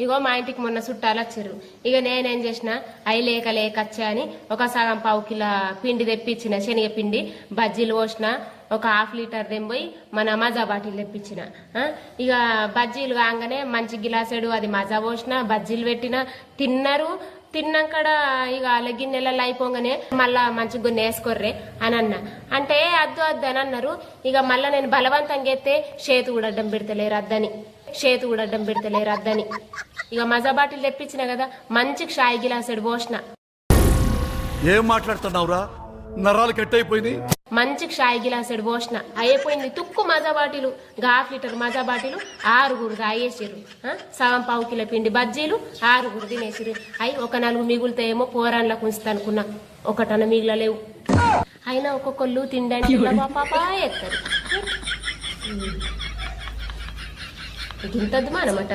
ఇగో మా ఇంటికి మొన్న చుట్టాలు వచ్చారు. ఇక నేనేం చేసిన అవి లేక వచ్చా అని ఒక సగం పావు కిలో పిండి తెప్పించిన, శనగ పిండి. బజ్జీలు పోసిన, ఒక హాఫ్ లీటర్ తెంపోయి మన మజా బాటిల్ తెప్పించిన. ఇక బజ్జీలు కాగానే మంచి గిలాసెడు అది మజా పోసిన, బజ్జీలు పెట్టిన, తిన్నారు. తిన్నాకడ ఇక గిన్నెలలో అయిపోగానే మళ్ళా మంచిగా కొన్ని వేసుకోర్రే అని అన్న. అంటే అద్దు అద్దు అని అన్నారు. ఇక మళ్ళా నేను బలవంతంగా ఎత్తే చేతు కూడా అడ్డం పెడతలేరు అద్దని ఇక మజా బాటిల్ తెప్పించిన కదా, మంచి షాయి గిలాసెడు పోసిన. ఏం మాట్లాడుతున్నావురా, నరాలు కట్ అయిపోయింది. మంచి షాయి గిలాసెడు పోసిన, అయిపోయింది. తుక్కు మజా బాటిలు, హాఫ్ లీటర్ మజా బాటిలు 6 తాగేసిర్రు. సగం పావు కిలో పిండి బజ్జీలు 6 తినేసిర్రు. అయి ఒక 4 మిగులుతో ఏమో పోరాన్లకు ఉంచుతా అనుకున్నా, ఒకటన మిగిలలేవు. అయినా ఒక్కొక్కళ్ళు తిండానికి పాపా ఎత్తారు. ఇంతద్దు అనమాట.